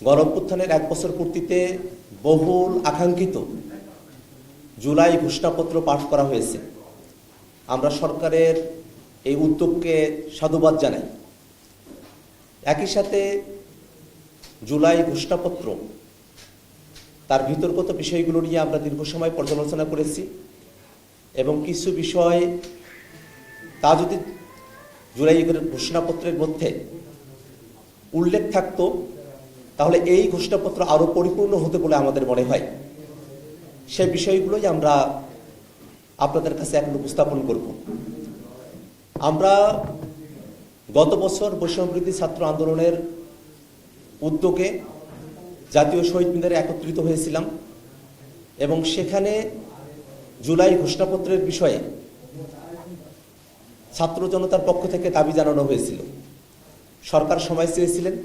গণঅভ্যুত্থানের 1 বছর পূর্তিতে বহুল আকাঙ্ক্ষিত জুলাই ঘোষণাপত্র পাঠ করা হয়েছে। আমরা সরকারের এই উদ্যোগকে সাধুবাদ জানাই। একই সাথে জুলাই ঘোষণাপত্র তার ভিতরগত বিষয়গুলো নিয়ে আমরা দীর্ঘ সময় পর্যালোচনা করেছি এবং কিছু বিষয় তা যদি জুলাই ঘোষণাপত্রের মধ্যে উল্লেখ থাকতো তাহলে এই ঘোষণাপত্র আরো পরিপূর্ণ হতে বলে আমাদের মনে হয়। সেই বিষয়গুলোই আমরা আপনাদের কাছে এখন উপস্থাপন করব। আমরা গত বছর বৈষম্যবিরোধী ছাত্র আন্দোলনের উদ্যোগে জাতীয় শহীদ মিনারে একত্রিত হয়েছিলাম এবং সেখানে জুলাই ঘোষণাপত্রের বিষয়ে ছাত্র জনতার পক্ষ থেকে দাবি জানানো হয়েছিল। সরকার সময় চেয়েছিলেন,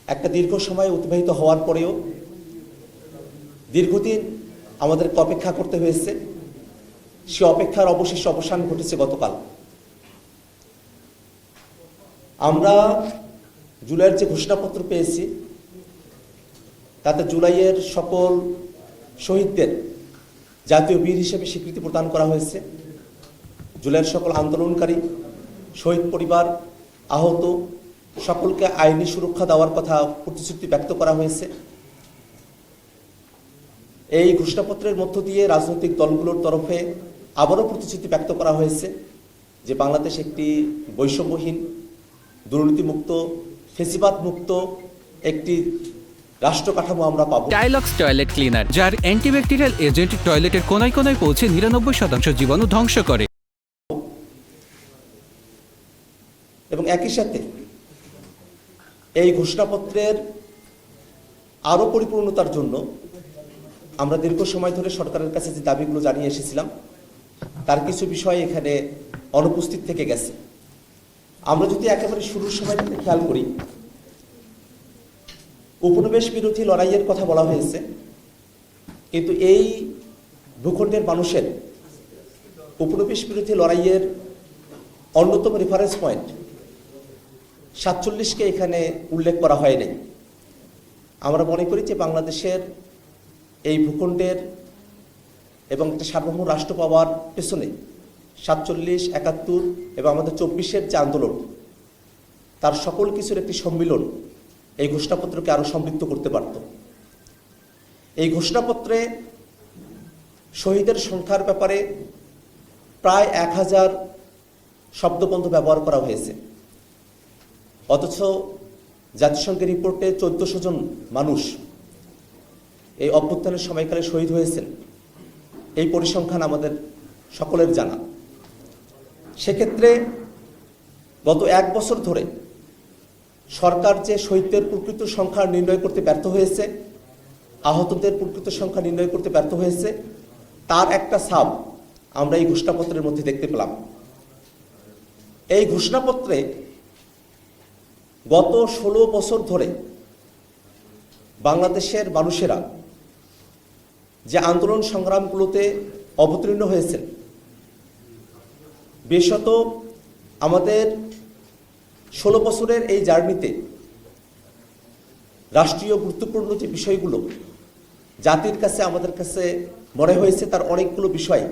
একটা দীর্ঘ সময় অতিবাহিত হওয়ার পরেও দীর্ঘদিন আমাদেরকে অপেক্ষা করতে হয়েছে। সে অপেক্ষার অবশেষে অবসান ঘটেছে গতকাল। আমরা জুলাইয়ের যে ঘোষণাপত্র পেয়েছি তাতে জুলাইয়ের সকল শহীদদের জাতীয় বীর হিসেবে স্বীকৃতি প্রদান করা হয়েছে। জুলাইয়ের সকল আন্দোলনকারী, শহীদ পরিবার, আহত সকলকে আইনি সুরক্ষা দেওয়ার কথা প্রতিশ্রুতি ব্যক্ত করা হয়েছে। এই ঘোষণাপত্রের মধ্য দিয়ে রাজনৈতিক দলগুলোর তরফে আবারও প্রতিশ্রুতি ব্যক্ত করা হয়েছে যে বাংলাদেশ একটি বৈষম্যহীন, দুর্নীতিমুক্ত, ফেসিবাদ মুক্ত একটি রাষ্ট্র কাঠামো আমরা পাবো। টাইলক্স টয়লেট ক্লিনার, যার অ্যান্টিব্যাকটেরিয়াল এজেন্ট টয়লেটের কোনায় কোনায় পৌঁছে 99% জীবাণু ধ্বংস করে। এবং একই সাথে এই ঘোষণাপত্রের আরো পরিপূর্ণতার জন্য আমরা দীর্ঘ সময় ধরে সরকারের কাছে যে দাবিগুলো জানিয়ে এসেছিলাম তার কিছু বিষয় এখানে অনুপস্থিত থেকে গেছে। আমরা যদি একেবারে শুরুর সময় থেকে খেয়াল করি, উপনিবেশ বিরোধী লড়াইয়ের কথা বলা হয়েছে, কিন্তু এই ভূখণ্ডের মানুষের উপনিবেশ বিরোধী লড়াইয়ের অন্যতম রেফারেন্স পয়েন্ট 47কে এখানে উল্লেখ করা হয়নি। আমরা মনে করি যে বাংলাদেশের এই ভূখণ্ডের এবং একটা সার্বভৌম রাষ্ট্র পাওয়ার পেছনে 47, 71 এবং আমাদের 24-এর যে আন্দোলন তার সকল কিছুর একটি সম্মিলন এই ঘোষণাপত্রকে আরো সমৃদ্ধ করতে পারত। এই ঘোষণাপত্রে শহীদের সংখ্যার ব্যাপারে প্রায় 1000 শব্দবন্ধ ব্যবহার করা হয়েছে, অথচ জাতিসংঘের রিপোর্টে 1400 জন মানুষ এই অভ্যুত্থানের সময়কালে শহীদ হয়েছেন। এই পরিসংখ্যান আমাদের সকলের জানা। সেক্ষেত্রে গত 1 বছর ধরে সরকার যে শহীদদের প্রকৃত সংখ্যা নির্ণয় করতে ব্যর্থ হয়েছে, আহতদের প্রকৃত সংখ্যা নির্ণয় করতে ব্যর্থ হয়েছে, তার একটা ছাপ আমরা এই ঘোষণাপত্রের মধ্যে দেখতে পেলাম। এই ঘোষণাপত্রে গত 16 বছর ধরে বাংলাদেশের মানুষেরা যে আন্দোলন সংগ্রামগুলোতে অবতীর্ণ হয়েছেন, বিশেষত আমাদের 16 বছরের এই জার্নিতে রাষ্ট্রীয় গুরুত্বপূর্ণ যে বিষয়গুলো জাতির কাছে আমাদের কাছে মনে হয়েছে তার অনেকগুলো বিষয়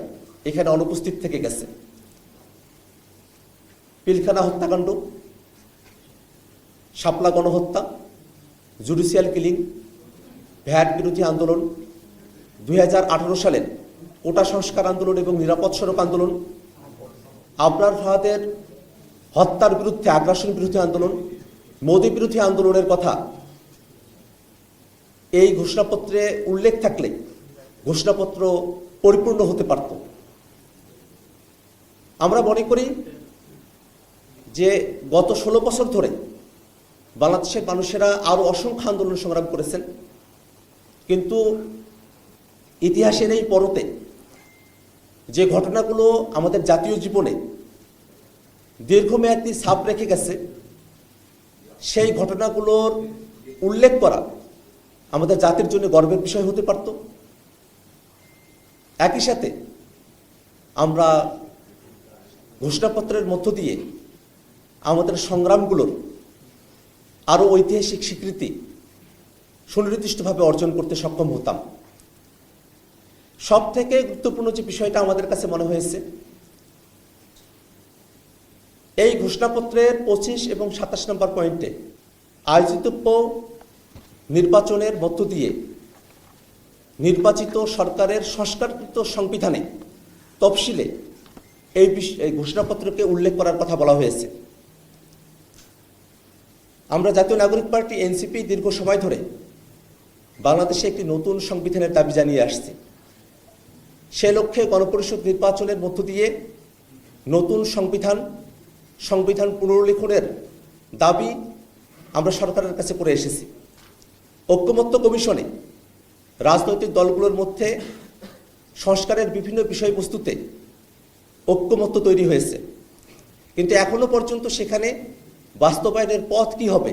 এখানে অনুপস্থিত থেকে গেছে। পিলখানা হত্যাকাণ্ড, শাপলা গণহত্যা, জুডিশিয়াল কিলিং, ভ্যাট বিরোধী আন্দোলন, 2018 সালের কোটা সংস্কার আন্দোলন এবং নিরাপদ সড়ক আন্দোলন, আবরার ফাহাদের হত্যার বিরুদ্ধে আগ্রাসন বিরোধী আন্দোলন, মোদী বিরোধী আন্দোলনের কথা এই ঘোষণাপত্রে উল্লেখ থাকলে ঘোষণাপত্র পরিপূর্ণ হতে পারত। আমরা মনে করি যে গত 16 বছর ধরে বাংলাদেশের মানুষেরা আরো অসংখ্য আন্দোলন সংগ্রাম করেছেন, কিন্তু ইতিহাসের এই পরতে যে ঘটনাগুলো আমাদের জাতীয় জীবনে দীর্ঘমেয়াদী ছাপ রেখে গেছে সেই ঘটনাগুলোর উল্লেখ করা আমাদের জাতির জন্য গর্বের বিষয় হতে পারত। একই সাথে আমরা ঘোষণাপত্রের মধ্য দিয়ে আমাদের সংগ্রামগুলোর আরো ঐতিহাসিক স্বীকৃতি সুনির্দিষ্টভাবে অর্জন করতে সক্ষম হতাম। সব থেকে গুরুত্বপূর্ণ যে বিষয়টা আমাদের কাছে মনে হয়েছে, এই ঘোষণাপত্রের 25 এবং 27 নম্বর পয়েন্টে আয়োজিতব্য নির্বাচনের মধ্য দিয়ে নির্বাচিত সরকারের সংস্কারকৃত সংবিধানে তফসিলে এই ঘোষণাপত্রকে উল্লেখ করার কথা বলা হয়েছে। আমরা জাতীয় নাগরিক পার্টি এনসিপি দীর্ঘ সময় ধরে বাংলাদেশে একটি নতুন সংবিধানের দাবি জানিয়ে আসছি। সে লক্ষ্যে গণপরিষদ নির্বাচনের মধ্য দিয়ে নতুন সংবিধান পুনর্লিখনের দাবি আমরা সরকারের কাছে করে এসেছি। ঐকমত্য কমিশনে রাজনৈতিক দলগুলোর মধ্যে সংস্কারের বিভিন্ন বিষয়বস্তুতে ঐকমত্য তৈরি হয়েছে, কিন্তু এখনো পর্যন্ত সেখানে বাস্তবায়নের পথ কি হবে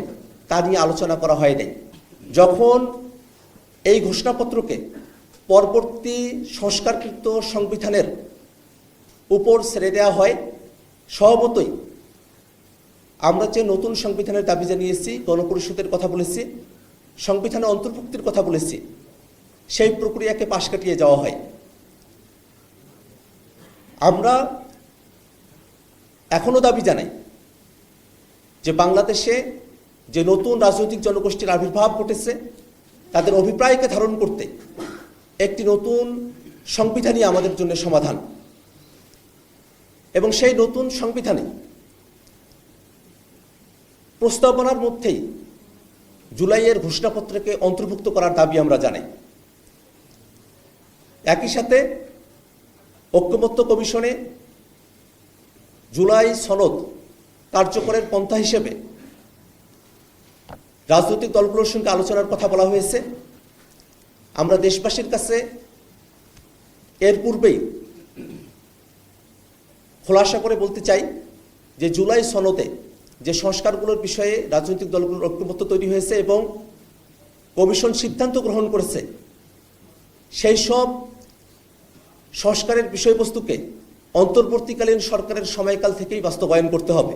তা নিয়ে আলোচনা করা হয়নি। যখন এই ঘোষণাপত্রকে পরবর্তী সংস্কারকৃত সংবিধানের উপর ছেড়ে দেওয়া হয়, স্বভাবতই আমরা যে নতুন সংবিধানের দাবি জানিয়েছি, গণপরিষদের কথা বলেছি, সংবিধানে অন্তর্ভুক্তির কথা বলেছি, সেই প্রক্রিয়াকে পাশ কাটিয়ে যাওয়া হয়। আমরা এখনো দাবি জানাই যে বাংলাদেশে যে নতুন রাজনৈতিক জনগোষ্ঠীর আবির্ভাব ঘটেছে, তাদের অভিপ্রায়কে ধারণ করতে একটি নতুন সংবিধানই আমাদের জন্য সমাধান, এবং সেই নতুন সংবিধানে প্রস্তাবনার মধ্যেই জুলাইয়ের ঘোষণাপত্রকে অন্তর্ভুক্ত করার দাবি আমরা জানাই। একই সাথে ঐকমত্য কমিশনে জুলাই সনদ কার্যকরের পন্থা হিসেবে রাজনৈতিক দলগুলোর সঙ্গে আলোচনার কথা বলা হয়েছে। আমরা দেশবাসীর কাছে এর পূর্বেই খোলাসা করে বলতে চাই যে জুলাই সনদে যে সংস্কারগুলোর বিষয়ে রাজনৈতিক দলগুলোর ঐকমত্য তৈরি হয়েছে এবং কমিশন সিদ্ধান্ত গ্রহণ করেছে, সেই সব সংস্কারের বিষয়বস্তুকে অন্তর্বর্তীকালীন সরকারের সময়কাল থেকেই বাস্তবায়ন করতে হবে।